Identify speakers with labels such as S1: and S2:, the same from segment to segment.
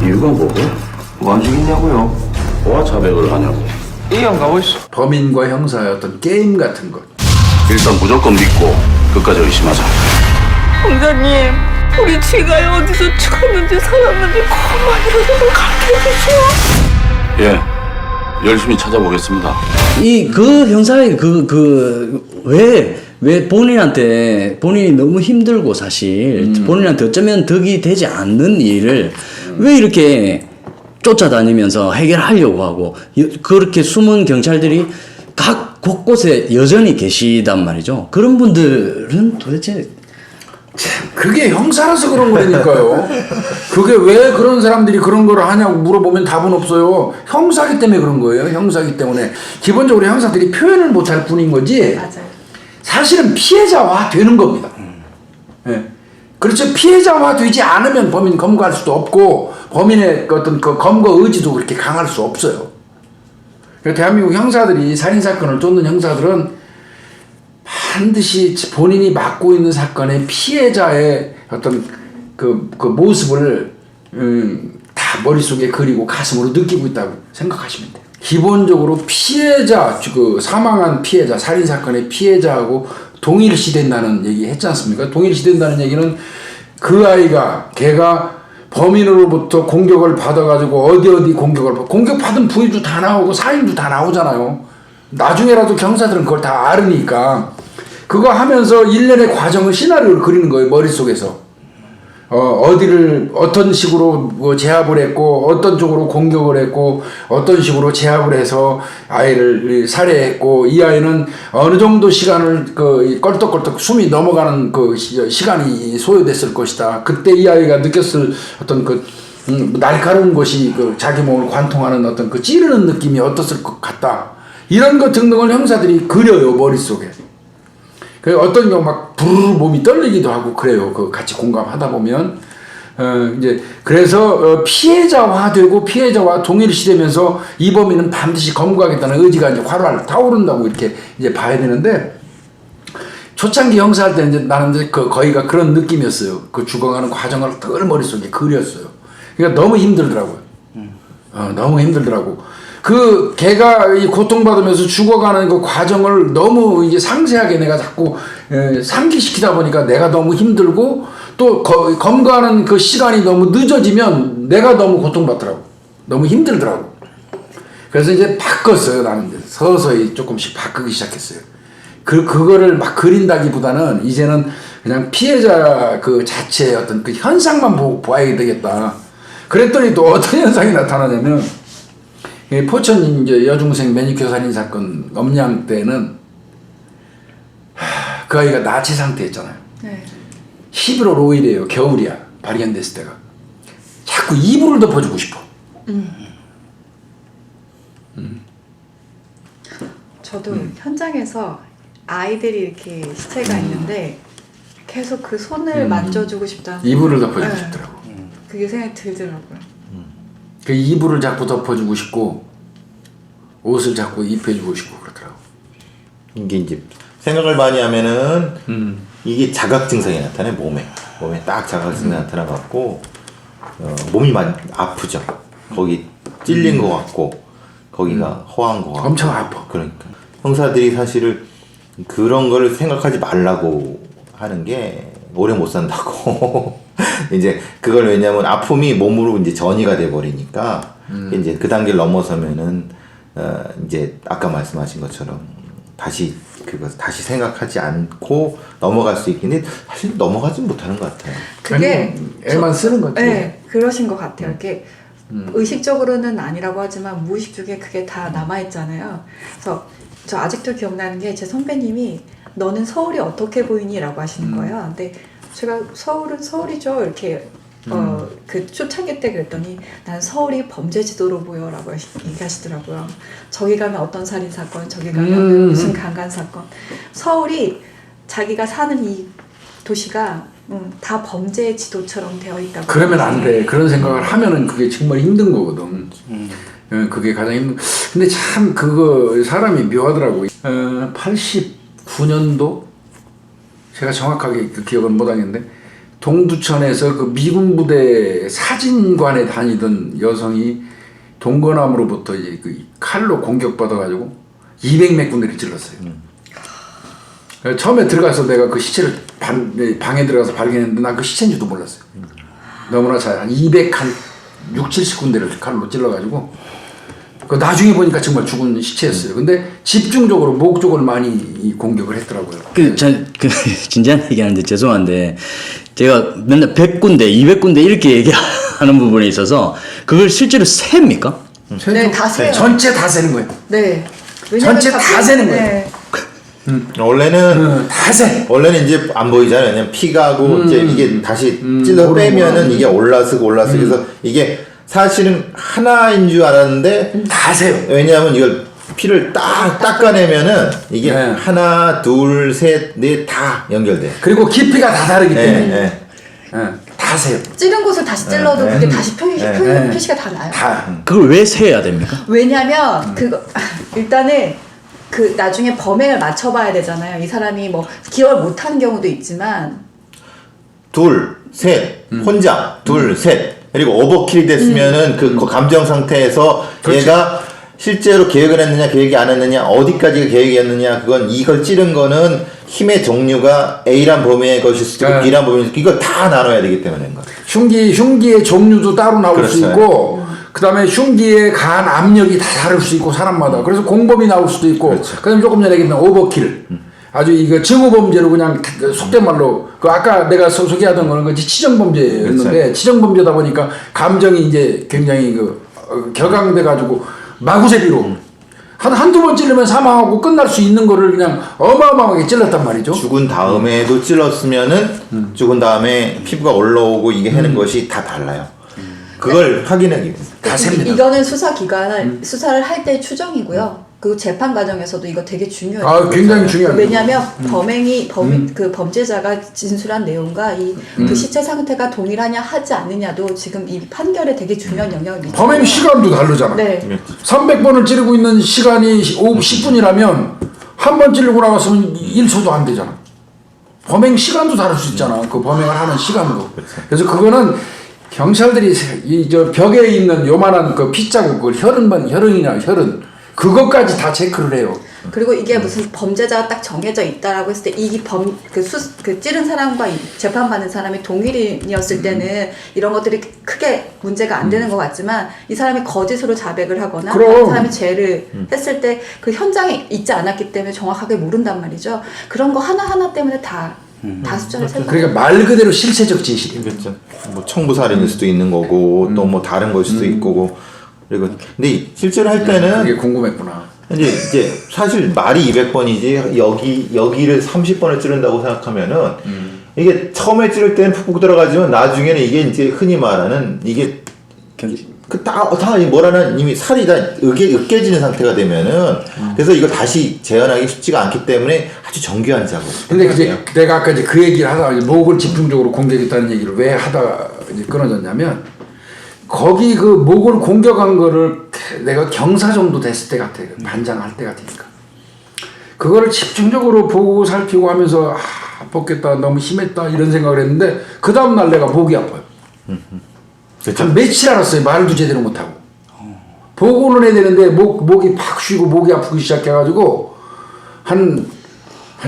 S1: 이유가 뭐고? 뭐 안 죽이냐고요? 뭐가 자백을 하냐고. 이형 가고 있어.
S2: 범인과 형사의 어떤 게임 같은 것.
S1: 일단 무조건 믿고 끝까지 의심하자.
S3: 형사님, 우리 지가요 어디서 죽었는지 살았는지 그것만이라도 가르쳐주세요.
S1: 예, 열심히 찾아보겠습니다.
S4: 그 형사의 왜 본인이 너무 힘들고 사실 본인한테 어쩌면 덕이 되지 않는 일을 왜 이렇게 쫓아다니면서 해결하려고 하고 그렇게 숨은 경찰들이 각 곳곳에 여전히 계시단 말이죠. 그런 분들은 도대체
S2: 그게 형사라서 그런 거라니까요. 그게 왜 그런 사람들이 그런 걸 하냐고 물어보면 답은 없어요. 형사기 때문에 그런 거예요. 형사기 때문에. 기본적으로 형사들이 표현을 못할 뿐인 거지.
S3: 맞아요.
S2: 사실은 피해자화 되는 겁니다. 예. 그렇죠. 피해자화 되지 않으면 범인 검거할 수도 없고 범인의 어떤 그 검거 의지도 그렇게 강할 수 없어요. 대한민국 형사들이 살인사건을 쫓는 형사들은 반드시 본인이 맡고 있는 사건의 피해자의 어떤 그 모습을 다 머릿속에 그리고 가슴으로 느끼고 있다고 생각하시면 돼요. 기본적으로 피해자, 그 사망한 피해자, 살인사건의 피해자하고 동일시된다는 얘기 했지 않습니까? 동일시된다는 얘기는 그 아이가, 걔가 범인으로부터 공격을 받아가지고 어디 공격받은 부위도 다 나오고 사인도 다 나오잖아요. 나중에라도 경사들은 그걸 다 알으니까 그거 하면서 일련의 과정을 시나리오를 그리는 거예요. 머릿속에서. 어디를 어떤 식으로 뭐 제압을 했고 어떤 쪽으로 공격을 했고 어떤 식으로 제압을 해서 아이를 살해했고 이 아이는 어느 정도 시간을 그 껄떡껄떡 숨이 넘어가는 그 시간이 소요됐을 것이다. 그때 이 아이가 느꼈을 어떤 그 날카로운 것이 그 자기 몸을 관통하는 어떤 그 찌르는 느낌이 어떻을 것 같다. 이런 것 등등을 형사들이 그려요, 머릿속에. 어떤 경우 막 부르르 몸이 떨리기도 하고 그래요. 그 같이 공감하다 보면. 이제 그래서 피해자화되고 피해자와 동일시되면서 이 범인은 반드시 검거하겠다는 의지가 이제 활활 타오른다고 이렇게 이제 봐야 되는데 초창기 형사할 때 이제 나는 이제 거의가 그런 느낌이었어요. 그 죽어가는 과정을 늘 머릿속에 그렸어요. 그러니까 너무 힘들더라고요. 너무 힘들더라고. 그 걔가 이 고통받으면서 죽어가는 그 과정을 너무 이제 상세하게 내가 자꾸 상기시키다 보니까 내가 너무 힘들고 또 검거하는 그 시간이 너무 늦어지면 내가 너무 고통받더라고. 너무 힘들더라고. 그래서 이제 바꿨어요. 나는 이제 서서히 조금씩 바꾸기 시작했어요. 그거를 막 그린다기보다는 이제는 그냥 피해자 그 자체의 어떤 그 현상만 보아야 되겠다. 그랬더니 또 어떤 현상이 나타나냐면 포천 이제 여중생 매니큐어 살인 사건 엄양 때는 그 아이가 나체 상태였잖아요. 네. 11월 5일이에요. 겨울이야. 발견됐을 때가. 자꾸 이불을 덮어주고 싶어.
S5: 저도 현장에서 아이들이 이렇게 시체가 있는데 계속 그 손을 만져주고 싶다는
S2: 이불을 덮어주고 싶더라고.
S5: 그게 생각이 들더라고요.
S2: 그 이불을 자꾸 덮어주고 싶고 옷을 자꾸 입혀주고 싶고 그러더라고.
S6: 이게 이제 생각을 많이 하면은 이게 자각 증상이 나타나요. 몸에 딱 자각 증상이 나타나갖고 몸이 많이 아프죠. 거기 찔린 것 같고 거기가 허한 것 같고
S2: 엄청 아파.
S6: 그러니까 형사들이 사실은 그런 거를 생각하지 말라고 하는 게 오래 못 산다고. 이제 그걸 왜냐면 아픔이 몸으로 이제 전이가 돼 버리니까 이제 그 단계를 넘어서면은 이제 아까 말씀하신 것처럼 다시 생각하지 않고 넘어갈 수 있긴 해. 사실 넘어가지 못하는 것 같아요.
S5: 그게
S2: 애만 쓰는 거지.
S5: 네, 그러신 것 같아요. 이게 의식적으로는 아니라고 하지만 무의식 중에 그게 다 남아있잖아요. 그래서 저 아직도 기억나는 게 제 선배님이 너는 서울이 어떻게 보이니? 라고 하시는 거예요. 근데 제가 서울은 서울이죠. 이렇게 그 초창기 때 그랬더니 난 서울이 범죄지도로 보여 라고 얘기하시더라고요. 저기 가면 어떤 살인사건, 저기 가면 무슨 강간사건. 서울이 자기가 사는 이 도시가 다 범죄 지도처럼 되어 있다고.
S2: 그러면 안 돼. 그런 생각을 하면은 그게 정말 힘든 거거든. 그게 가장 힘든. 근데 참 그거 사람이 묘하더라고. 89년도 제가 정확하게 그 기억은 못 하겠는데 동두천에서 그 미군 부대 사진관에 다니던 여성이 동거남으로부터 이제 그 칼로 공격받아가지고 200몇 군데를 찔렀어요. 처음에 들어가서 내가 그 시체를 방에 들어가서 발견했는데 난 그 시체인 줄도 몰랐어요. 너무나 한 200, 한 6, 70군데를 칼로 찔러가지고 그 나중에 보니까 정말 죽은 시체였어요. 근데 집중적으로 목 쪽을 많이 공격을 했더라고요.
S4: 그 진지한 얘기하는데 죄송한데 제가 맨날 100군데, 200군데 이렇게 얘기하는 부분에 있어서 그걸 실제로 셉니까?
S5: 네, 다 세요.
S2: 전체 다 세는 거예요.
S5: 네. 왜냐면
S2: 전체 다 세는 거예요.
S5: 네.
S6: 원래는
S2: 다 세.
S6: 원래는 이제 안 보이잖아요. 왜냐면 피가고 이제 이게 다시 찔러 빼면은 이게 올라서고 그래서 이게 사실은 하나인 줄 알았는데
S2: 다 세요.
S6: 왜냐하면 이걸 피를 딱 닦아내면은 이게
S2: 네.
S6: 하나, 둘, 셋, 넷 다 연결돼.
S2: 그리고 깊이가 다 다르기 때문에
S6: 네.
S2: 다 세요.
S5: 찌른 곳을 다시 찔러도 그게 다시 표시가 다 나요.
S2: 다.
S4: 그걸 왜 세야 됩니까?
S5: 왜냐면 그거 일단은 그 나중에 범행을 맞춰봐야 되잖아요. 이 사람이 뭐 기억을 못하는 경우도 있지만
S6: 둘, 셋, 혼자, 둘, 셋. 그리고 오버킬이 됐으면은 그 감정 상태에서
S2: 그렇지.
S6: 얘가 실제로 계획을 했느냐, 계획이 안 했느냐, 어디까지가 계획이었느냐, 그건 이걸 찌른 거는 힘의 종류가 A란 범위의 것일 수도 있고
S2: 네.
S6: B란 범위일 수도 있고 이걸 다 나눠야 되기 때문인 거예요.
S2: 흉기의 종류도 따로 나올 수
S6: 그렇죠.
S2: 있고, 그 다음에 흉기에 가한 압력이 다 다를 수 있고, 사람마다. 그래서 공범이 나올 수도 있고,
S6: 그렇죠.
S2: 그다음에 조금 전에 얘기했던 오버킬. 아주 이거 증오범죄로 그냥 속된 말로, 그 아까 내가 소개하던 거는 그 치정범죄였는데,
S6: 그렇죠.
S2: 치정범죄다 보니까 감정이 이제 굉장히 격앙돼가지고 마구세비로 한두 번 찔르면 사망하고 끝날 수 있는 거를 그냥 어마어마하게 찔렀단 말이죠.
S6: 죽은 다음에도 찔렀으면은 죽은 다음에 피부가 올라오고 이게 하는 것이 다 달라요. 그걸 확인하기 위해서.
S2: 다 셉니다.
S5: 이거는 수사를 할 때 추정이고요. 그 재판 과정에서도 이거 되게 중요해요.
S2: 아, 굉장히 중요합니다.
S5: 왜냐하면 그 범죄자가 진술한 내용과 그 시체 상태가 동일하냐 하지 않느냐도 지금 이 판결에 되게 중요한 영향을 미쳐요.
S2: 범행 시간도 다르잖아.
S5: 네.
S2: 300번을 찌르고 있는 시간이 10분이라면 한 번 찌르고 나갔으면 1초도 안 되잖아. 범행 시간도 다를 수 있잖아. 그 범행을 하는 시간도. 그래서 그거는 경찰들이 저 벽에 있는 요만한 그 핏자국, 그 혈흔 그것까지 다 체크를 해요.
S5: 그리고 이게 무슨 범죄자가 딱 정해져 있다라고 했을 때 이 그 찌른 사람과 재판받는 사람이 동일인이었을 때는 이런 것들이 크게 문제가 안 되는 것 같지만 이 사람이 거짓으로 자백을 하거나
S2: 그럼.
S5: 다른 사람이 죄를 했을 때 그 현장에 있지 않았기 때문에 정확하게 모른단 말이죠. 그런 거 하나하나 때문에 다 숫자를 세고.
S2: 그러니까 말 그대로 실체적 진실이에요.
S6: 그렇죠. 뭐 청부살인일 수도 있는 거고 또 뭐 다른 걸 수도 있고 그리고 근데 실제로 할 때는
S2: 그게 궁금했구나.
S6: 이제 사실 말이 200번이지 여기를 30번을 찌른다고 생각하면은 이게 처음에 찌를 때는 푹푹 들어가지만 나중에는 이게 이제 흔히 말하는 이게 다 뭐라는 이미 살이 다 으깨지는 상태가 되면은 그래서 이걸 다시 재현하기 쉽지가 않기 때문에 아주 정교한 작업.
S2: 근데 이제 내가 아까 이제 그 얘기를 하다가 이제 목을 집중적으로 공격했다는 얘기를 왜 하다가 이제 끊어졌냐면 거기 그 목을 공격한 거를 내가 경사 정도 됐을 때 같아. 반장할 때 같으니까. 그거를 집중적으로 보고 살피고 하면서 아팠겠다, 너무 심했다 이런 생각을 했는데 그 다음날 내가 목이 아파요.
S6: 그렇죠.
S2: 한 며칠 알았어요. 말도 제대로 못하고. 보고는 해야 되는데 목이 팍 쉬고 목이 아프기 시작해가지고 한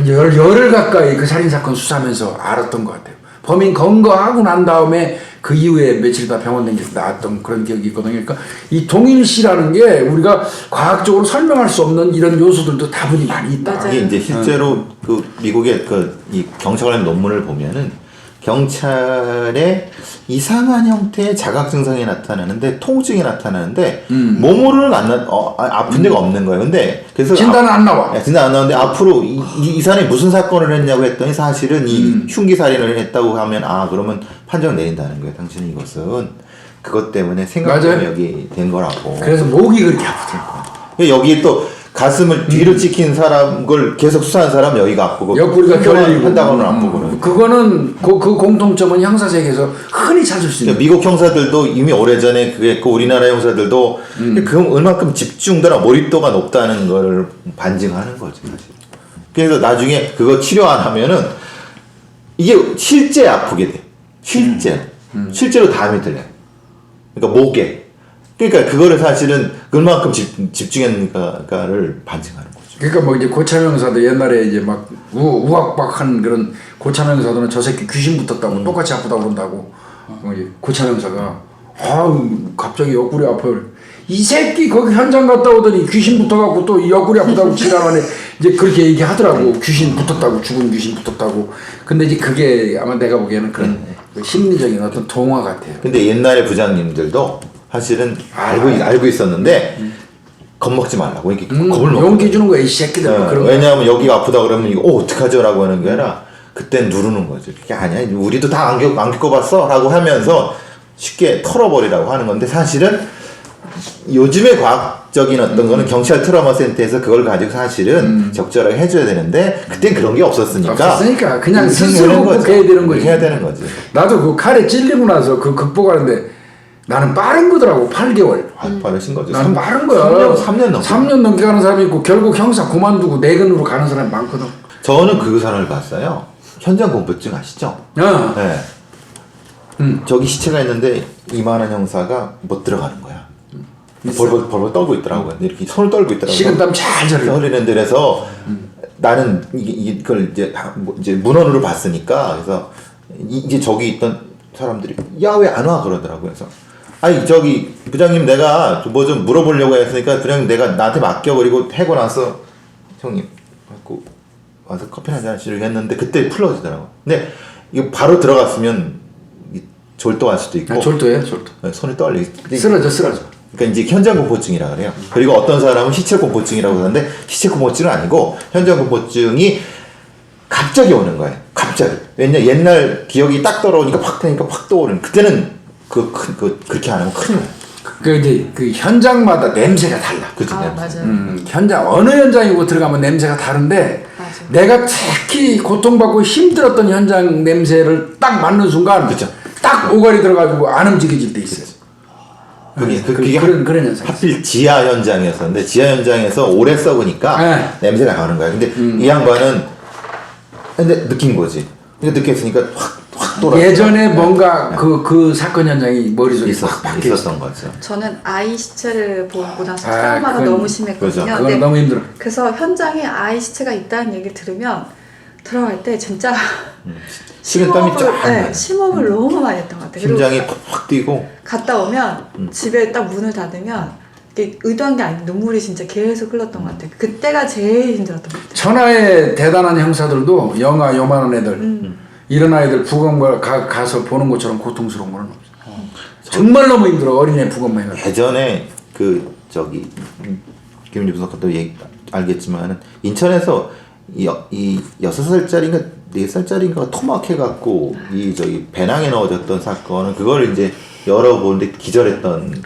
S2: 열흘 가까이 그 살인사건 수사하면서 알았던 것 같아요. 범인 검거하고 난 다음에 그 이후에 며칠 다 병원 다녀서 나왔던 그런 기억이 있거든요. 그러니까 이 동일시라는 게 우리가 과학적으로 설명할 수 없는 이런 요소들도 다분히 많이 있다.
S5: 맞아요.
S6: 이게 이제 실제로 그 미국의 이 경찰 관련 논문을 보면은 경찰에 이상한 형태의 자각 증상이 나타나는데 통증이 나타나는데 몸으로는 아픈 데가 없는 거예요. 근데 그래서
S2: 진단은 안 나와.
S6: 진단 안 나오는데 앞으로 이 사람이 무슨 사건을 했냐고 했더니 사실은 이 흉기 살인을 했다고 하면 그러면 판정을 내린다는 거예요. 당신은 이것은 그것 때문에 생각 때문에
S2: 맞아요.
S6: 여기 된 거라고.
S2: 그래서 목이 그렇게 아프더라고요.
S6: 여기 또 가슴을 뒤로 찍힌 사람을 계속 수사한 사람 여기가 아프고
S2: 옆구리가 결리고
S6: 한다고는 아프고
S2: 그거는 그 공통점은 형사세계에서 흔히 찾을 수 있는.
S6: 미국 형사들도 이미 오래전에 그랬고 우리나라 형사들도 그만큼 집중도나 몰입도가 높다는 걸 반증하는 거죠 사실. 그래서 나중에 그거 치료 안 하면은 이게 실제 아프게 돼. 실제로 담이 들려요. 그러니까 목에. 그러니까 그거를 사실은 그만큼 집중했는가를 반증하는 거죠.
S2: 그러니까 뭐 이제 고참 형사도 옛날에 이제 막 우악박한 그런 고참 형사들은 저 새끼 귀신 붙었다고 똑같이 아프다고 그런다고 이제 고참 형사가 갑자기 옆구리 아파요. 이 새끼 거기 현장 갔다 오더니 귀신 붙어갖고 또 옆구리 아프다고 지랄하네. 이제 그렇게 얘기하더라고. 귀신 붙었다고, 죽은 귀신 붙었다고. 근데 이제 그게 아마 내가 보기에는 그런 그 심리적인 어떤 동화 같아요.
S6: 근데 옛날에 부장님들도 사실은 알고 있었는데 겁먹지 말라고 이렇게 겁을 먹고
S2: 용기 주는 거야 이 새끼들.
S6: 네,
S2: 그런
S6: 왜냐하면 여기가 아프다 그러면 이거 어떡하죠라고 하는 게 아니라 그땐 누르는 거죠. 그게 아니야. 우리도 다 안 겪어봤어 라고 하면서 쉽게 털어버리라고 하는 건데 사실은 요즘의 과학적인 어떤 거는 경찰 트라우마 센터에서 그걸 가지고 사실은 적절하게 해줘야 되는데 그땐 그런 게 없었으니까
S2: 그냥 스스로 극복해야 되는 거지.
S6: 해야 되는 거지.
S2: 나도 그 칼에 찔리고 나서 그 극복하는데 나는 빠른 거더라고. 8개월.
S6: 빠르신 거죠.
S2: 나는 빠른 거야.
S6: 3년 넘게.
S2: 3년 넘게 가는 사람이 있고 결국 형사 그만두고 내근으로 가는 사람이 많거든.
S6: 저는 그 사람을 봤어요. 현장 공포증 아시죠? 네. 저기 시체가 있는데 이만한 형사가 못 들어가는 거야. 벌벌 떨고 있더라고요. 이렇게 손을 떨고 있더라고요.
S2: 식은땀 잘
S6: 흘리는 데서 나는 이걸 이제 문헌으로 봤으니까 그래서 이제 저기 있던 사람들이 야 왜 안 와 그러더라고요. 그래서 아니 저기 부장님 내가 뭐 좀 물어보려고 했으니까 그냥 내가 나한테 맡겨 그리고 해고 나서 형님 갖고 와서 커피 한잔 하시려고 했는데 그때 풀어지더라고. 근데 이거 바로 들어갔으면 졸도할 수도 있고.
S2: 졸도예요, 졸도.
S6: 손이 떨리.
S2: 쓰러져.
S6: 그러니까 이제 현장 공포증이라 그래요. 그리고 어떤 사람은 시체 공포증이라고 하는데 시체 공포증은 아니고 현장 공포증이 갑자기 오는 거예요. 갑자기. 왜냐 옛날 기억이 딱 떨어오니까 확 되니까 확 떠오르는. 그때는 그렇게 안 하면 큰일 나요.
S2: 그 이제 그 현장마다 냄새가 달라.
S6: 그치, 냄새.
S5: 맞아요.
S2: 현장 어느 현장이고 들어가면 냄새가 다른데
S5: 맞아.
S2: 내가 특히 고통받고 힘들었던 현장 냄새를 딱 맡는 순간
S6: 그쵸.
S2: 딱 오가리 들어가지고 안 움직여질 때 있어요.
S6: 그게
S2: 그런 현상.
S6: 하필 지하 현장이었었는데 지하 현장에서 오래 썩으니까
S2: 네.
S6: 냄새가 가는 거야. 근데 이 양반은 근데 느낀 거지. 그러니까 느꼈으니까 확 돌아.
S2: 예전에 뭔가 그 사건 현장이 머릿속에 확 박혀
S6: 있었던 거죠.
S5: 저는 아이 시체를 보고 나서 트라우마가
S2: 그건-
S5: 너무 심했거든요.
S6: 그죠.
S2: 그건 너무 힘들어.
S5: 그래서 현장에 아이 시체가 있다는 얘기를 들으면 들어갈 때 진짜
S6: 식은땀이 쫙 나요.
S5: 심호흡을 너무 많이 했던 것 같아요. 그리고
S6: 심장이 확 뛰고
S5: 갔다 오면 집에 딱 문을 닫으면 이게 의도한 게 아니고 눈물이 진짜 계속 흘렀던 것 같아요. 그때가 제일 힘들었던 것 같아요.
S2: 천하의 대단한 형사들도 영화 요만한 애들 이런 아이들 부검 가서 보는 것처럼 고통스러운 거는 없어. 정말 너무 힘들어. 어린애 부검만 해가지고.
S6: 예전에 저기 김윤주 분석가도 알겠지만은 인천에서 이 6살짜리인가 4살짜리인가 토막해갖고 저기 배낭에 넣어졌던 사건은 그걸 이제 열어보는데 기절했던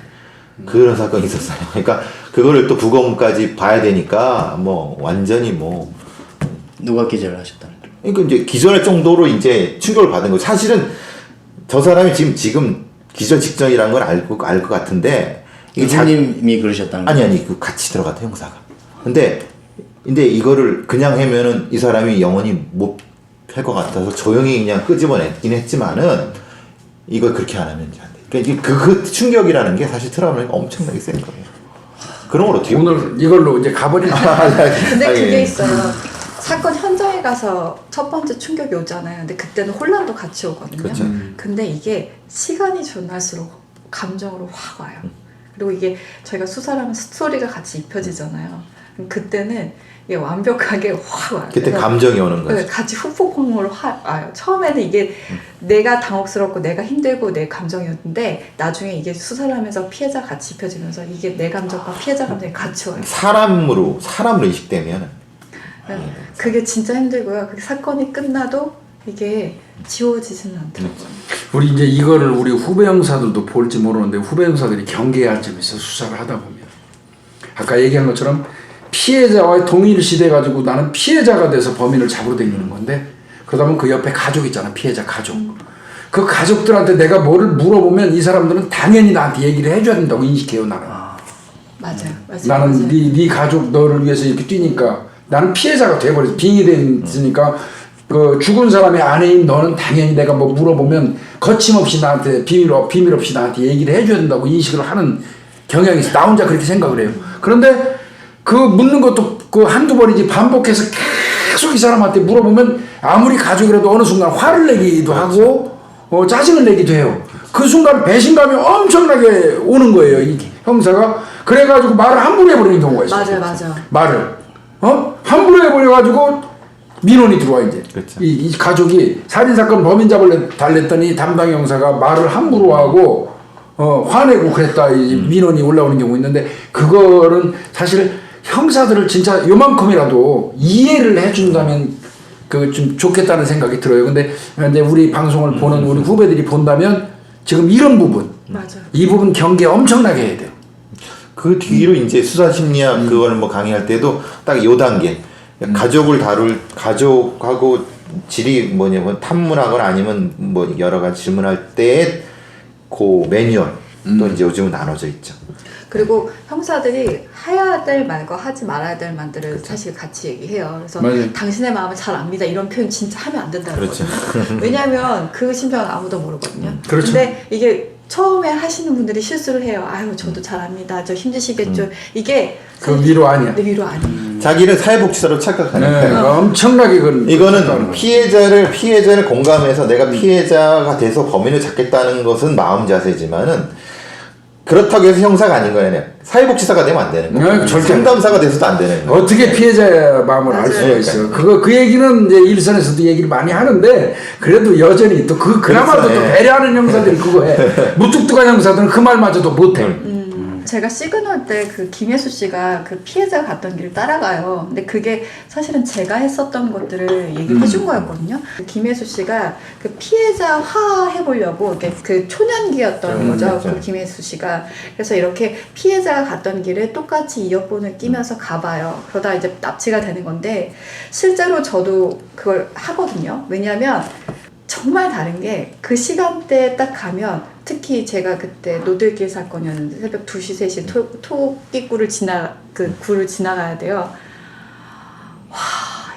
S6: 그런 사건이 있었어요. 그러니까 그거를 또 부검까지 봐야 되니까 뭐 완전히 뭐
S4: 누가 기절하셨다는 거예요?
S6: 그러니까 이제 기절할 정도로 이제 충격을 받은 거죠. 사실은 저 사람이 지금 기절 직전이라는 걸 알 것 같은데 이게
S4: 교수님이 그러셨다는 거예요?
S6: 아니 그 같이 들어갔다 형사가. 근데 이거를 그냥 하면은 이 사람이 영원히 못 할 것 같아서 조용히 그냥 끄집어냈긴 했지만은 이걸 그렇게 안 하면 이제 안 돼. 그러니까 그 충격이라는 게 사실 트라우마가 엄청나게 센 거예요. 그런 걸 어떻게
S2: 오늘 이걸로 이제 가버리는
S5: 근데
S6: 아니,
S5: 그게 있어요. 사건 현장에 가서 첫 번째 충격이 오잖아요. 근데 그때는 혼란도 같이 오거든요.
S6: 그렇죠.
S5: 근데 이게 시간이 지날수록 감정으로 확 와요. 그리고 이게 저희가 수사를 하면 스토리가 같이 입혀지잖아요. 그때는 이게 완벽하게 확 와요.
S6: 그때
S5: 그래서
S6: 감정이 오는 거죠.
S5: 같이 후폭풍으로 확 와요. 처음에는 이게 내가 당혹스럽고 내가 힘들고 내 감정이었는데 나중에 이게 수사를 하면서 피해자 같이 입혀지면서 이게 내 감정과 피해자 감정이 같이 와요.
S6: 사람으로 인식되면
S5: 그게 진짜 힘들고요. 그 사건이 끝나도 이게 지워지지는 않더라고요.
S2: 우리 이제 이거를 우리 후배 형사들도 볼지 모르는데 후배 형사들이 경계해야 점이 있어. 수사를 하다 보면 아까 얘기한 것처럼 피해자와 동일시돼 가지고 나는 피해자가 돼서 범인을 잡으러 다니는 건데 그러다 보면 그 옆에 가족 있잖아. 피해자 가족. 그 가족들한테 내가 뭐를 물어보면 이 사람들은 당연히 나한테 얘기를 해줘야 된다고 인식해요. 나는.
S5: 맞아요.
S2: 나는 네 가족 너를 위해서 이렇게 뛰니까 나는 피해자가 돼버렸어. 빙의돼 있으니까 그 죽은 사람의 아내인 너는 당연히 내가 뭐 물어보면 거침없이 나한테 비밀 없이 나한테 얘기를 해줘야 된다고 인식을 하는 경향이 있어. 나 혼자 그렇게 생각을 해요. 그런데 그 묻는 것도 그 한두 번이지 반복해서 계속 이 사람한테 물어보면 아무리 가족이라도 어느 순간 화를 내기도 하고 짜증을 내기도 해요. 그 순간 배신감이 엄청나게 오는 거예요. 이 형사가. 그래가지고 말을 함부로 해버리는 경우가 있어요.
S5: 맞아.
S2: 말을 함부로 해버려가지고 민원이 들어와 이제.
S6: 그렇죠.
S2: 이 가족이 살인사건 범인 달랬더니 담당 형사가 말을 함부로 하고 화내고 그랬다 이 민원이 올라오는 경우 있는데 그거는 사실 형사들을 진짜 요만큼이라도 이해를 해준다면 그 좀 좋겠다는 생각이 들어요. 근데 이제 우리 방송을 보는 우리 후배들이 본다면 지금 이런 부분,
S5: 맞아.
S2: 이 부분 경계 엄청나게 해야 돼요.
S6: 그 뒤로 이제 수사 심리학 그걸 뭐 강의할 때도 딱 요 단계 가족을 가족하고 질의 뭐냐면 탐문하거나 아니면 뭐 여러 가지 질문할 때의 그 매뉴얼 또 이제 요즘은 나눠져 있죠.
S5: 그리고 형사들이 해야 될 말과 하지 말아야 될 말들을 사실 같이 얘기해요. 그래서
S2: 맞아요.
S5: 당신의 마음을 잘 압니다. 이런 표현 진짜 하면 안 된다는
S6: 그렇죠.
S5: 거죠. 왜냐하면 그 심정은 아무도 모르거든요.
S2: 그렇죠.
S5: 근데 이게 처음에 하시는 분들이 실수를 해요. 아유 저도 잘 압니다. 저 힘드시겠죠. 이게
S2: 그 위로 아니야.
S5: 네, 위로 아니에요.
S6: 자기를 사회복지사로 착각하는
S2: 네,
S6: 거예요.
S2: 엄청나게
S6: 이거는 피해자를 공감해서 내가 피해자가 돼서 범인을 잡겠다는 것은 마음 자세지만은 그렇다고 해서 형사가 아닌 거예요. 사회복지사가 되면 안 되는 거예요.
S2: 네, 절대.
S6: 상담사가 돼서도 안 되는 거예요.
S2: 어떻게 피해자의 마음을 알 수가
S5: 맞아요.
S2: 있어요. 그 얘기는 이제 일선에서도 얘기를 많이 하는데 그래도 여전히 또 그나마도
S6: 그렇죠.
S2: 또 배려하는 형사들이 그거 해. 무뚝뚝한 형사들은 그 말마저도 못해.
S5: 제가 시그널 때 그 김혜수 씨가 그 피해자가 갔던 길을 따라가요. 근데 그게 사실은 제가 했었던 것들을 얘기를 해준 거였거든요. 김혜수 씨가 그 피해자화 해보려고 이렇게 그 초년기였던 거죠.
S6: 그렇죠.
S5: 그 김혜수 씨가. 그래서 이렇게 피해자가 갔던 길에 똑같이 이어폰을 끼면서 가봐요. 그러다 이제 납치가 되는 건데 실제로 저도 그걸 하거든요. 왜냐하면 정말 다른 게 그 시간대에 딱 가면 특히 제가 그때 노들길 사건이었는데 새벽 2시, 3시 토끼굴을 굴을 지나가야 돼요. 와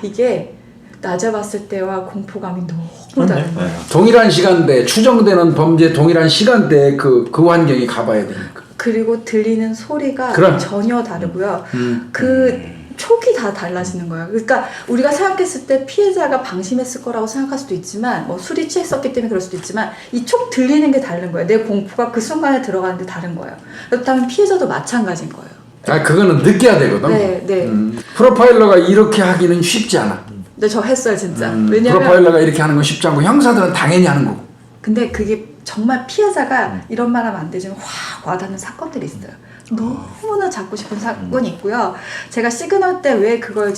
S5: 이게 낮에 봤을 때와 공포감이 너무 다른 거예요.
S2: 동일한 시간대 추정되는 범죄 동일한 시간대에 그 환경에 가봐야 되니까.
S5: 그리고 들리는 소리가
S2: 그럼.
S5: 전혀 다르고요. 그 촉이 다 달라지는 거예요. 그러니까 우리가 생각했을 때 피해자가 방심했을 거라고 생각할 수도 있지만 뭐 술이 취했었기 때문에 그럴 수도 있지만 이 촉 들리는 게 다른 거예요. 내 공포가 그 순간에 들어가는데 다른 거예요. 그렇다면 피해자도 마찬가지인 거예요.
S2: 그거는 느껴야 되거든.
S5: 네.
S2: 프로파일러가 이렇게 하기는 쉽지 않아.
S5: 근데 저 했어요 진짜. 왜냐면
S2: 프로파일러가 이렇게 하는 건 쉽지 않고 형사들은 당연히 하는 거고.
S5: 근데 그게 정말 피해자가 이런 말 하면 안 되지만 확 와닿는 사건들이 있어요. 너무나 잡고 싶은 사건이 있고요. 제가 시그널 때 왜 그걸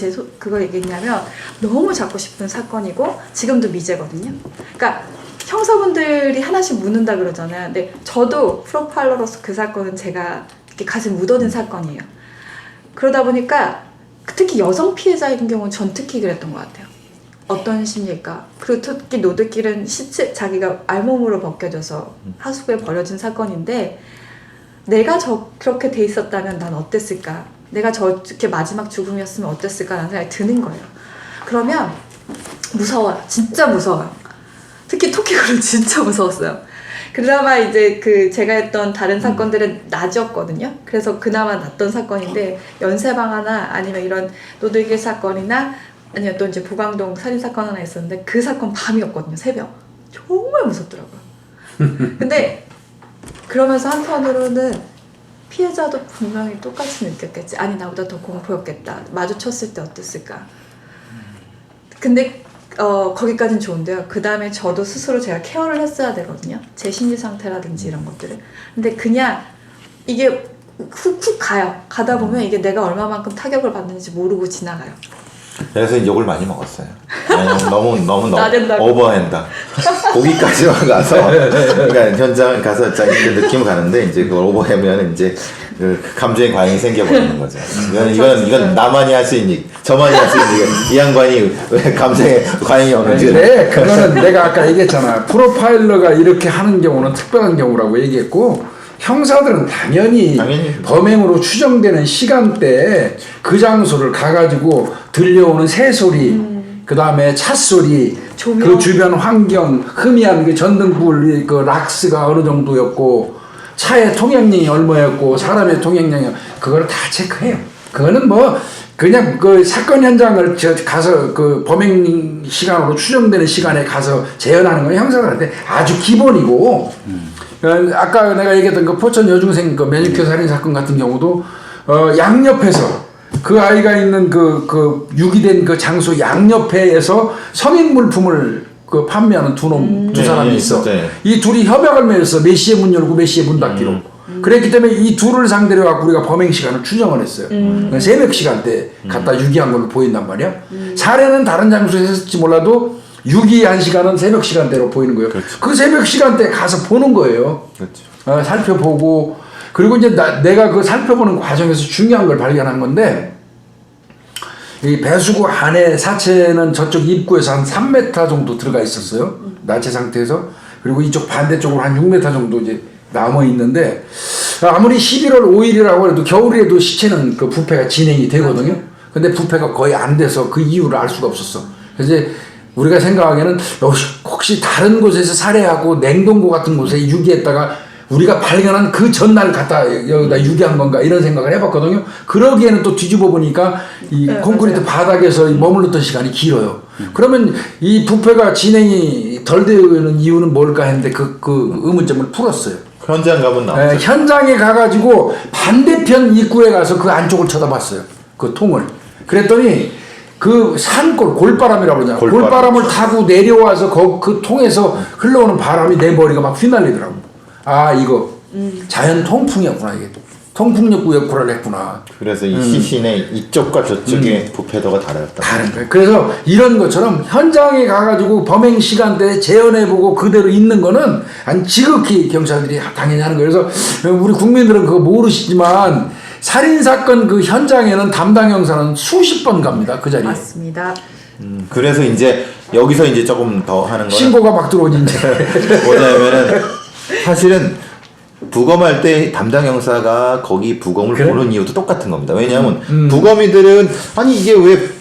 S5: 얘기했냐면 너무 잡고 싶은 사건이고 지금도 미제거든요. 그러니까 형사분들이 하나씩 묻는다 그러잖아요. 근데 저도 프로파일러로서 그 사건은 제가 이렇게 가슴에 묻어진 사건이에요. 그러다 보니까 특히 여성 피해자인 경우는 전 특히 그랬던 것 같아요. 어떤 심리일까? 그리고 특히 노드길은 시체 자기가 알몸으로 벗겨져서 하수구에 버려진 사건인데 내가 그렇게 돼 있었다면 난 어땠을까? 내가 저렇게 마지막 죽음이었으면 어땠을까라는 생각이 드는 거예요. 그러면 무서워요. 진짜 무서워요. 특히 토끼굴은 진짜 무서웠어요. 그나마 이제 제가 했던 다른 사건들은 낮이었거든요. 그래서 그나마 낫던 사건인데 연쇄방화나 아니면 이런 노들길 사건이나 아니면 또 이제 보강동 살인사건 하나 있었는데 그 사건 밤이었거든요. 새벽. 정말 무섭더라고요. 근데 그러면서 한편으로는 피해자도 분명히 똑같이 느꼈겠지. 아니 나보다 더 공포였겠다. 마주쳤을 때 어땠을까. 근데 거기까지는 좋은데요. 그 다음에 저도 스스로 제가 케어를 했어야 되거든요. 제 심리 상태라든지 이런 것들을. 근데 그냥 이게 훅훅 가요. 가다 보면 이게 내가 얼마만큼 타격을 받는지 모르고 지나가요.
S6: 그래서 욕을 많이 먹었어요. 너무
S5: 나댄다고.
S6: 오버한다. 거기까지만 가서 그러니까 현장 가서 자기들 느낌 가는데 이제 그걸 오버하면 이제 그 감정의 과잉이 생겨버리는 거죠. 이건 나만이 할 수 있니, 저만이 할 수 있니, 이 양반이 왜 감정의 과잉이 오는지.
S2: 네, 그거는 내가 아까 얘기했잖아. 프로파일러가 이렇게 하는 경우는 특별한 경우라고 얘기했고 형사들은 당연히 범행으로 추정되는 시간대에 그 장소를 가가지고 들려오는 새소리 그 다음에 차 소리,
S5: 조명.
S2: 그 주변 환경, 흐미한 그 전등불, 그 락스가 어느 정도였고, 차의 통행량이 얼마였고, 사람의 통행량이, 그걸 다 체크해요. 그거는 뭐, 그냥 그 사건 현장을 가서 그 범행 시간으로 추정되는 시간에 가서 재현하는 건 형사들한테 아주 기본이고, 아까 내가 얘기했던 그 포천 여중생 그 매니큐어 살인 사건 같은 경우도, 양옆에서 그 아이가 있는 그 유기된 그 장소 양옆에서 성인 물품을 그 판매하는 두 사람이 있어.
S6: 네.
S2: 이 둘이 협약을 맺었어. 몇 시에 문 열고 몇 시에 문 닫기로. 그랬기 때문에 이 둘을 상대로 갖고 우리가 범행 시간을 추정을 했어요. 그러니까 새벽 시간대 갖다 유기한 걸로 보인단 말이야. 살해는 다른 장소에서 했을지 몰라도 유기한 시간은 새벽 시간대로 보이는 거예요.
S6: 그렇죠.
S2: 그 새벽 시간대 가서 보는 거예요.
S6: 그렇죠.
S2: 살펴보고, 그리고 이제 내가 그 살펴보는 과정에서 중요한 걸 발견한 건데, 이 배수구 안에 사체는 저쪽 입구에서 한 3m 정도 들어가 있었어요. 나체 상태에서. 그리고 이쪽 반대쪽으로 한 6m 정도 이제 남아 있는데, 아무리 11월 5일이라고 해도 겨울에도 시체는 그 부패가 진행이 되거든요. 근데 부패가 거의 안 돼서 그 이유를 알 수가 없었어. 그래서 이제 우리가 생각하기에는 혹시 다른 곳에서 살해하고 냉동고 같은 곳에 유기했다가 우리가 발견한 그 전날 갖다 여기다 유기한 건가 이런 생각을 해봤거든요. 그러기에는 또 뒤집어 보니까 이 콘크리트 바닥에서 머물렀던 시간이 길어요. 그러면 이 부패가 진행이 덜 되는 이유는 뭘까 했는데 그 의문점을 풀었어요.
S6: 현장 가면 나오죠.
S2: 현장에 가가지고 반대편 입구에 가서 그 안쪽을 쳐다봤어요. 그 통을. 그랬더니 그 산골, 골바람이라고 그러잖아. 골바람을 타고 내려와서 그 통에서 흘러오는 바람이 내 머리가 막 휘날리더라고. 아, 이거 자연 통풍이었구나. 이게 통풍력구 역할을 했구나.
S6: 그래서 이 시신의 이쪽과 저쪽의 부패도가 다르다.
S2: 다른 거예요. 그래서 이런 것처럼 현장에 가가지고 범행 시간대에 재현해보고 그대로 있는 거는 한 지극히 경찰들이 당연히 하는 거예요. 그래서 우리 국민들은 그거 모르시지만 살인사건 그 현장에는 담당 형사는 수십 번 갑니다. 그 자리에.
S5: 맞습니다.
S6: 그래서 이제 여기서 이제 조금 더 하는 거는
S2: 신고가 막 들어오지 이제.
S6: 뭐냐면은 사실은 부검할 때 담당 형사가 거기 부검을
S2: 그래?
S6: 보는 이유도 똑같은 겁니다. 왜냐하면 부검이들은 아니 이게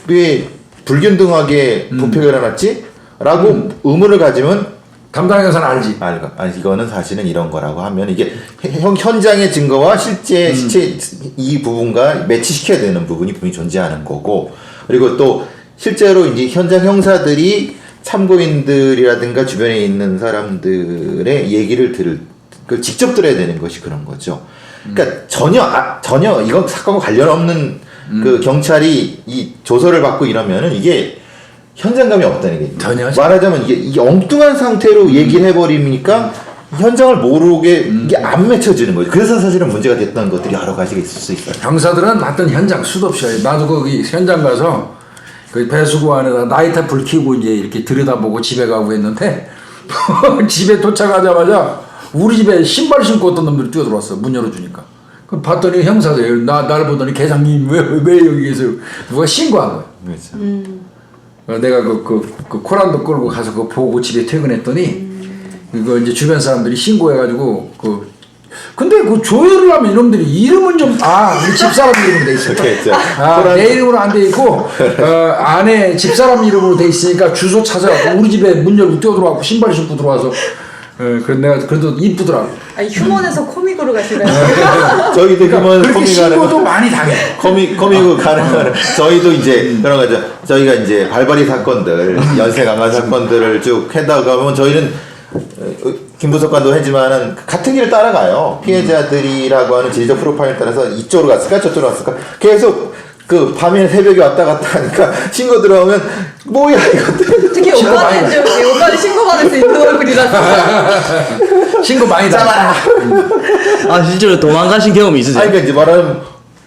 S6: 왜 불균등하게 부패가 일어났지? 라고 의문을 가지면
S2: 담당 형사는 알지.
S6: 아니 이거는 사실은 이런 거라고 하면 이게 현장의 증거와 실제 시체 이 부분과 매치시켜야 되는 부분이 분명히 존재하는 거고, 그리고 또 실제로 이제 현장 형사들이 참고인들이라든가 주변에 있는 사람들의 얘기를 그걸 직접 들어야 되는 것이 그런 거죠. 그러니까 전혀 이건 사건과 관련 없는 그 경찰이 이 조서를 받고 이러면은 이게 현장감이 없다는 게
S2: 전혀.
S6: 말하자면 이게 엉뚱한 상태로 얘기를 해버리니까 현장을 모르게 이게 안 맺혀지는 거죠. 그래서 사실은 문제가 됐던 것들이 여러 가지가 있을 수 있어요.
S2: 형사들은 하여튼 현장 수도 없이 와요. 나도 거기 현장 가서 그 배수구 안에다 나이트 불 켜고 이제 이렇게 들여다보고 집에 가고 했는데 집에 도착하자마자 우리 집에 신발 신고 어떤 놈들이 뛰어들어왔어. 문 열어주니까. 그럼 봤더니 형사들 날 보더니 계장님 왜 여기 계세요? 누가 신고한 거야.
S6: 그렇죠.
S2: 내가 그 코란도 끌고 가서 그거 보고 집에 퇴근했더니 이거 이제 주변 사람들이 신고해가지고 근데 그 조회를 하면 이놈들이 이름은 좀 우리 집사람 이름으로 돼 있어.
S6: 그렇게 했죠.
S2: 내 이름으로 안 돼 있고 안에 집사람 이름으로 돼 있으니까 주소 찾아갖고 우리 집에 문 열고 뛰어들어와고 신발 신고 들어와서 그래서 내가 그래도 이쁘더라고.
S5: 아니 휴먼에서 코믹으로 가시네요.
S6: 저희도 그러면
S2: 그렇게 신고도 많이 당해.
S6: 코믹으로 가는 거는 저희도 이제 그런 거죠. 저희가 이제 발바리 사건들, 연쇄 강간 사건들을 쭉 해다 가면 저희는 김부석관도 하지만은 같은 길을 따라가요. 피해자들이라고 하는 지리적 프로파일에 따라서 이쪽으로 갔을까 저쪽으로 갔을까 계속 그 밤에 새벽에 왔다 갔다 하니까 신고 들어오면 뭐야 이것들.
S5: 특히 오빠는 신고받을 수 있는 얼굴이라서.
S2: 신고 많이 당해.
S4: 아 실제로 도망가신 경험이 있으세요?
S6: 아니 그러니까 이제 말하면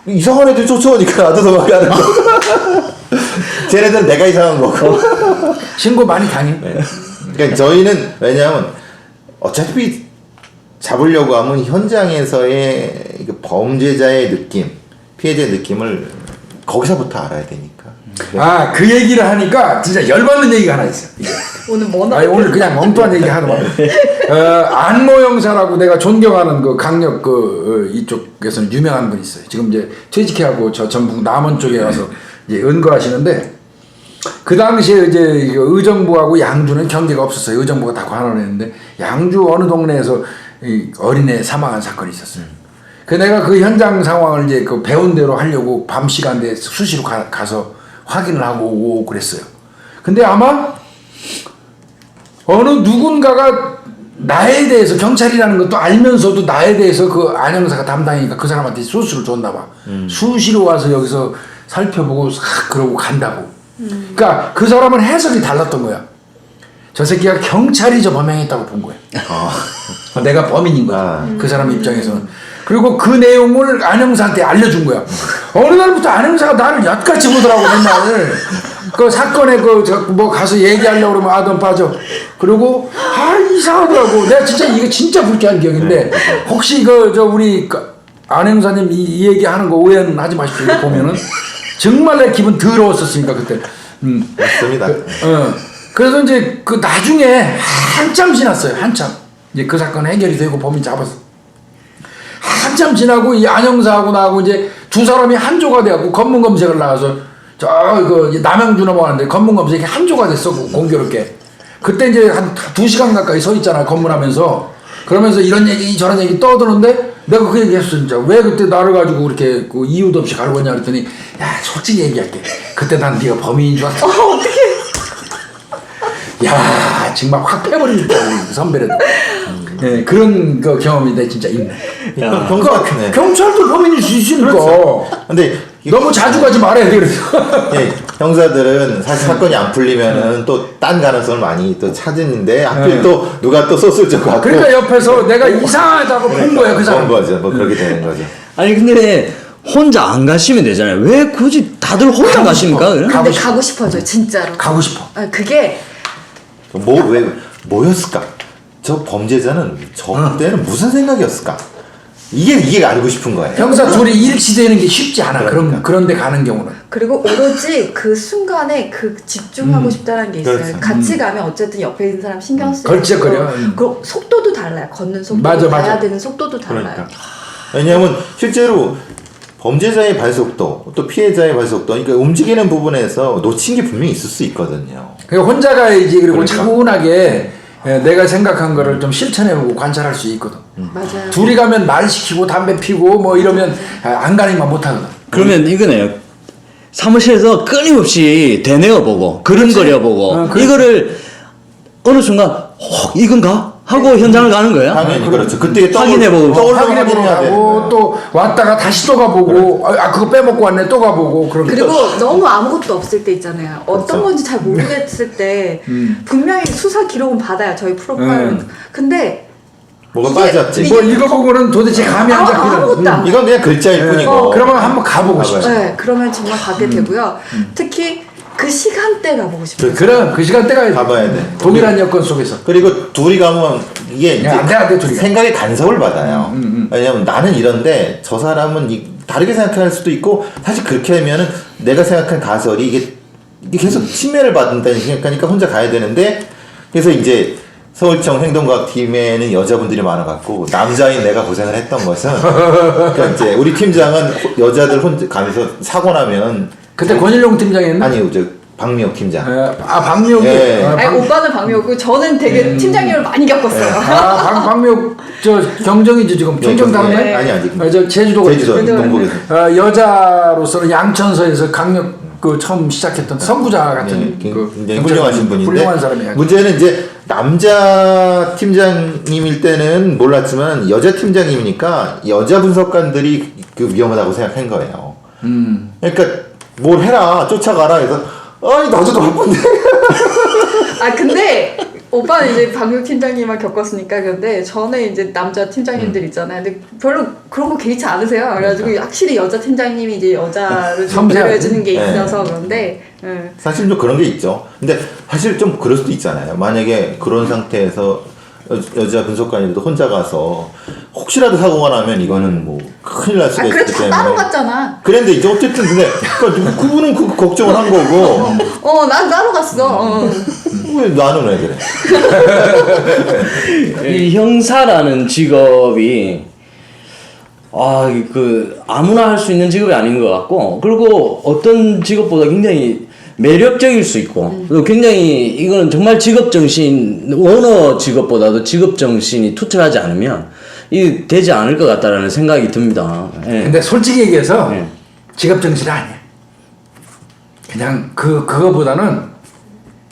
S6: 이상한 애들 쫓아오니까 나도 도망가는 거. 쟤네들은 내가 이상한 거고.
S2: 신고 많이 당해.
S6: 그러니까 저희는 왜냐하면 어차피 잡으려고 하면 현장에서의 범죄자의 느낌, 피해자의 느낌을 거기서부터 알아야 되니까.
S2: 그 얘기를 하니까 진짜 열받는 얘기가 하나 있어.
S5: 오늘 뭐
S2: 오늘 그냥 엉뚱한 얘기 하더만. 안모 형사라고 내가 존경하는 그 강력 이쪽에서는 유명한 분 있어요. 지금 이제 퇴직해하고 저 전북 남원 쪽에 와서 이제 은거하시는데 그 당시에 이제 의정부하고 양주는 경계가 없었어요. 의정부가 다 관할을 했는데 양주 어느 동네에서 이 어린애 사망한 사건이 있었어요. 그 내가 그 현장 상황을 이제 그 배운 대로 하려고 밤 시간대에 수시로 가서 확인을 하고 오고 그랬어요. 근데 아마 어느 누군가가 나에 대해서 경찰이라는 것도 알면서도 나에 대해서 그 안형사가 담당이니까 그 사람한테 소스를 줬나 봐. 수시로 와서 여기서 살펴보고 싹 그러고 간다고. 그러니까 그 사람은 해석이 달랐던 거야. 저 새끼가 경찰이 저 범행했다고 본 거야. 내가 범인인 거야. 그 사람 입장에서는. 그리고 그 내용을 안형사한테 알려준 거야. 어느 날부터 안형사가 나를 엿같이 보더라고 맨날. 그 사건에 뭐 가서 얘기하려고 그러면 아돈 빠져. 그리고 이상하더라고. 내가 진짜 이거 진짜 불쾌한 기억인데 혹시 우리 안형사님 이 얘기하는 거 오해는 하지 마십시오. 이거 보면은 정말 내 기분 더러웠었으니까 그때.
S6: 맞습니다.
S2: 그래서 이제 그 나중에 한참 지났어요. 한참. 이제 그 사건 해결이 되고 범인 잡았어. 한참 지나고 이 안형사하고 나하고 이제 두 사람이 한조가 돼갖고 검문 검색을 나가서 남양주 넘어가는데 검문 검색이 한조가 됐어. 공교롭게. 그때 이제 한 2시간 가까이 서 있잖아. 검문하면서. 그러면서 이런 얘기 저런 얘기 떠드는데 내가 그 얘기 했어. 진짜 왜 그때 나를 가지고 그렇게 그 이유도 없이 갈궜냐 그랬더니 야 솔직히 얘기할게. 그때 난 네가 범인인 줄 알았어.
S5: 어떻게?
S2: 야 정말 확 패버리니까 선배라도. 네, 그런 그 경험이 내 진짜 있네. 경찰도 범인일 수 있으니까.
S6: 그렇죠. 근데
S2: 너무 자주 가지 말아야 돼. 그래서.
S6: 예, 형사들은 사실 사건이 안 풀리면은 또 딴 가능성을 많이 또 찾는데 하필 또 누가 또 소스를 줘갖고
S2: 그러니까 옆에서 내가 이상하다고 본 거야 그 사람.
S6: 본 거죠. 뭐 그렇게 되는 거죠.
S4: 아니 근데 혼자 안 가시면 되잖아요. 왜 굳이 다들 혼자 가십니까? 그래?
S5: 근데 가고 싶어져 진짜로.
S2: 가고 싶어.
S5: 그게
S6: 왜 뭐였을까? 저 범죄자는 저 때는 무슨 생각이었을까? 이게 알고 싶은 거예요.
S2: 형사 둘이 일치되는 게 쉽지 않아.
S6: 그러니까.
S2: 그런데 가는 경우는.
S5: 그리고 오로지 그 순간에 집중하고 싶다는 게 있어요.
S6: 그렇죠.
S5: 같이 가면 어쨌든 옆에 있는 사람 신경 쓰고
S2: 걸쩍거려.
S5: 그 속도도 달라요. 걷는 속도,
S2: 맞아.
S5: 가야 되는 속도도 달라요.
S6: 그러니까. 왜냐하면 실제로 범죄자의 발속도 또 피해자의 발속도 그러니까 움직이는 부분에서 놓친 게 분명히 있을 수 있거든요.
S2: 그러니까 혼자 가야지. 그리고
S6: 그러니까.
S2: 차분하게 내가 생각한 거를 좀 실천해보고 관찰할 수 있거든.
S5: 맞아요.
S2: 둘이 가면 말 시키고 담배 피고 뭐 이러면 안 가니만 못하거든.
S4: 그러면 이거네요. 사무실에서 끊임없이 되뇌어보고 그림그려보고 이거를 어느 순간 이건가? 하고 현장을 가는 거예요?
S6: 당연히 그렇죠. 그때
S4: 확인해보고
S2: 확인해보고 가고 또 왔다가 다시 또 가보고 그거 빼먹고 왔네 또 가보고 그런
S5: 그리고 너무 아무것도 없을 때 있잖아요. 어떤 건지 잘 모르겠을 때 분명히 수사 기록은 받아요. 저희 프로파일은. 근데
S6: 뭐가
S5: 이게-
S6: 빠졌지.
S2: 뭐 읽어보고는 도대체 감이 안
S5: 아무것도 안
S2: 잡히는.
S6: 이건 그냥 글자일 뿐이고.
S2: 그러면 한번 가보고 싶지.
S5: 네, 그러면 정말 가게 되고요. 특히 그 시간대 가보고 싶어요.
S2: 그럼 그 시간대가
S6: 가봐야 돼.
S2: 동일한 여건 속에서.
S6: 그리고 둘이 가면 이게 이제
S2: 안 돼, 둘이 가.
S6: 생각의 간섭을 받아요. 왜냐면 나는 이런데 저 사람은 다르게 생각할 수도 있고 사실 그렇게 하면은 내가 생각한 가설이 이게 계속 침해를 받는다는 생각하니까 혼자 가야 되는데 그래서 이제 서울청 행동과학팀에는 여자분들이 많아갖고 남자인 내가 고생을 했던 것은 그러니까 이제 우리 팀장은 여자들 혼자 가면서 사고 나면
S2: 그때 권일용 팀장이었나?
S6: 아니요 저 박미옥 팀장.
S2: 박미옥이.
S6: 예.
S5: 아니, 오빠는 방미였고 저는 되게 팀장님을 많이 겪었어요.
S2: 박미옥 저 경정이죠 지금 경정 다른
S6: 네.
S2: 거
S6: 아니 아직
S2: 저 제주도가
S6: 제주도
S2: 있죠.
S6: 동북에서
S2: 여자로서는 양천서에서 강력 처음 시작했던 선구자 같은
S6: 굉장히 훌륭하신 분인데
S2: 훌륭한 사람이야.
S6: 문제는 이제 남자 팀장님일 때는 몰랐지만 여자 팀장님이니까 여자 분석관들이 그 위험하다고 생각한 거예요. 그러니까 뭘 해라 쫓아가라 해서 아니 나도 나쁜데.
S5: 근데 오빠는 이제 박미옥 팀장님만 겪었으니까 근데 저는 이제 남자 팀장님들 있잖아요. 근데 별로 그런 거 개의치 않으세요. 그래가지고 확실히 여자 팀장님이 이제 여자를 좀 배려해주는 게 있어서 그런데
S6: 사실 좀 그런 게 있죠. 근데 사실 좀 그럴 수도 있잖아요. 만약에 그런 상태에서 여자 분석관님도 혼자 가서 혹시라도 사고가 나면 이거는 뭐 큰일 날 수가 있기
S5: 그래도 다
S6: 때문에
S5: 따로 갔잖아.
S6: 그런데 이제 어쨌든 근데 그러니까 그분은 그 걱정을 한 거고
S5: 난 따로 갔어.
S6: 왜 나는 왜 그래?
S4: 이 형사라는 직업이 아무나 할 수 있는 직업이 아닌 것 같고 그리고 어떤 직업보다 굉장히 매력적일 수 있고 또 굉장히 이거는 정말 직업 정신 원어 직업보다도 직업 정신이 투철하지 않으면 이 되지 않을 것 같다라는 생각이 듭니다. 예.
S2: 근데 솔직히 얘기해서
S4: 예.
S2: 직업 정신이 아니야. 그냥 그거보다는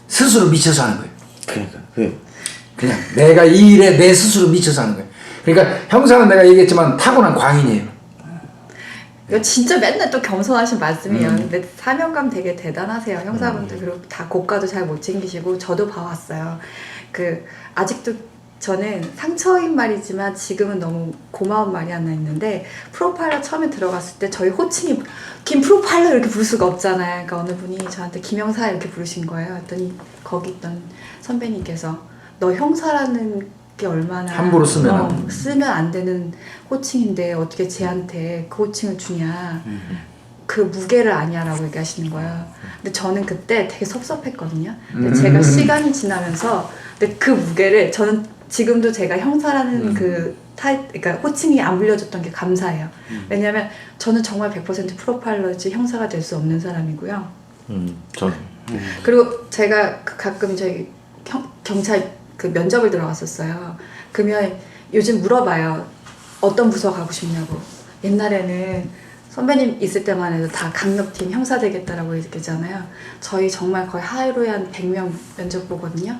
S2: 스스로 미쳐서 하는 거예요.
S4: 그러니까
S2: 그냥 내가 이 일에 내 스스로 미쳐서 하는 거예요. 그러니까 형사는 내가 얘기했지만 타고난 광인이에요.
S5: 이거 진짜 맨날 또 겸손하신 말씀이에요. 근데 사명감 되게 대단하세요. 형사분들 그리고 다 고가도 잘 못 챙기시고 저도 봐왔어요. 아직도 저는 상처인 말이지만 지금은 너무 고마운 말이 하나 있는데 프로파일러 처음에 들어갔을 때 저희 호칭이 김 프로파일러 이렇게 부를 수가 없잖아요. 그러니까 어느 분이 저한테 김형사 이렇게 부르신 거예요. 했더니 거기 있던 선배님께서 너 형사라는 게 얼마나
S2: 함부로 쓰면
S5: 쓰면 안 되는 호칭인데 어떻게 쟤한테 그 호칭을 주냐. 그 무게를 아냐라고 얘기하시는 거예요. 근데 저는 그때 되게 섭섭했거든요. 근데 제가 시간이 지나면서 근데 그 무게를 저는 지금도 제가 형사라는 그러니까 호칭이 안 불려졌던 게 감사해요. 왜냐하면 저는 정말 100% 프로파일러지 형사가 될 수 없는 사람이고요. 그리고 제가 가끔 저희 경찰 그 면접을 들어갔었어요. 그러면 요즘 물어봐요. 어떤 부서 가고 싶냐고. 옛날에는 선배님 있을 때만 해도 다 강력팀 형사 되겠다라고 얘기했잖아요. 저희 정말 거의 하루에 한 100명 면접 보거든요.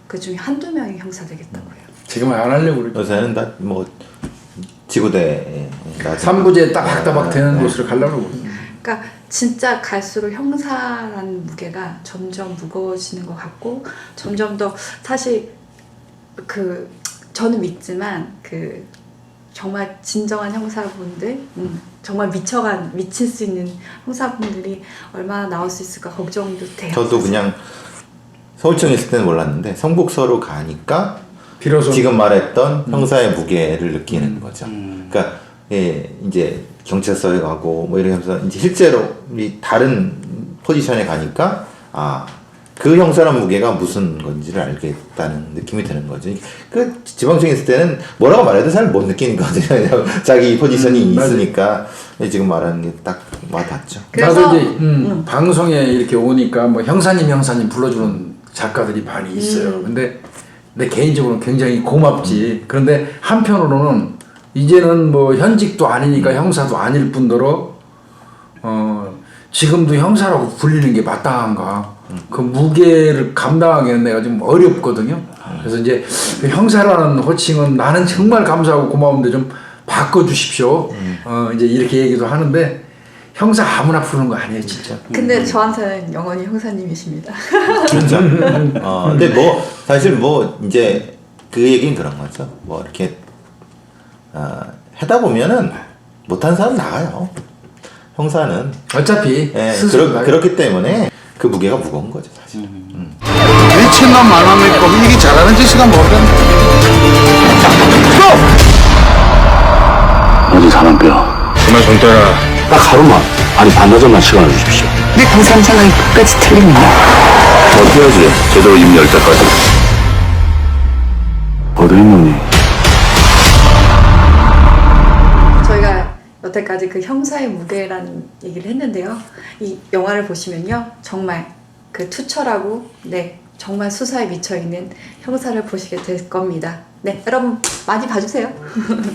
S5: 그 중에 한두 명이 형사 되겠다고 해요.
S2: 지금은 안 하려고 그러죠.
S6: 요새는 다 뭐 지구대
S2: 3부제 따박따박 되는 곳으로 가려고 그러죠.
S5: 그러니까 진짜 갈수록 형사라는 무게가 점점 무거워지는 것 같고 점점 더 사실 저는 믿지만 정말 진정한 형사분들 정말 미칠 수 있는 형사분들이 얼마나 나올 수 있을까 걱정도 돼요.
S6: 저도 그냥 서울청에 있을 때는 몰랐는데 성북서로 가니까
S2: 비로소
S6: 지금 말했던 형사의 무게를 느끼는 거죠. 그러니까 이제 경찰서에 가고 뭐 이렇게 하면서 이제 실제로 이 다른 포지션에 가니까 그 형사란 무게가 무슨 건지를 알겠다는 느낌이 드는 거죠. 그 지방청에 있을 때는 뭐라고 말해도 잘 못 느끼는 거거든요. 자기 포지션이 있으니까 지금 말하는 게 딱 와닿죠.
S2: 나도 이제 방송에 이렇게 오니까 뭐 형사님 불러주는 작가들이 많이 있어요. 근데 내 개인적으로는 굉장히 고맙지. 그런데 한편으로는 이제는 뭐 현직도 아니니까 형사도 아닐 뿐더러 지금도 형사라고 불리는 게 마땅한가? 그 무게를 감당하기는 내가 좀 어렵거든요. 그래서 이제 그 형사라는 호칭은 나는 정말 감사하고 고마운데 좀 바꿔주십시오. 이제 이렇게 얘기도 하는데 형사 아무나 부르는 거 아니에요, 진짜.
S5: 근데 저한테는 영원히 형사님이십니다.
S6: 그렇죠. 근데 뭐 사실 뭐 이제 그 얘기는 그런 거죠. 뭐 이렇게 하다 보면은 못한 사람 나가요. 형사는
S2: 어차피
S6: 그렇기 때문에 그 무게가 무거운 거죠, 사실.
S1: 일친만 말만 믿고 이게 잘하는 짓이가 뭐든. 어디 사람 뼈? 그만 손 떼라. 딱 하루만, 아니 반나절만 시간을 주십시오.
S3: 내 강사님 생각이 끝까지 틀립니다.
S1: 어떻게하지? 제대로 입 열 때까지. 어디 있노니?
S5: 저희가 여태까지 그 형사의 무게라는 얘기를 했는데요. 이 영화를 보시면요. 정말 그 투철하고 정말 수사에 미쳐있는 형사를 보시게 될 겁니다. 네, 여러분 많이 봐주세요.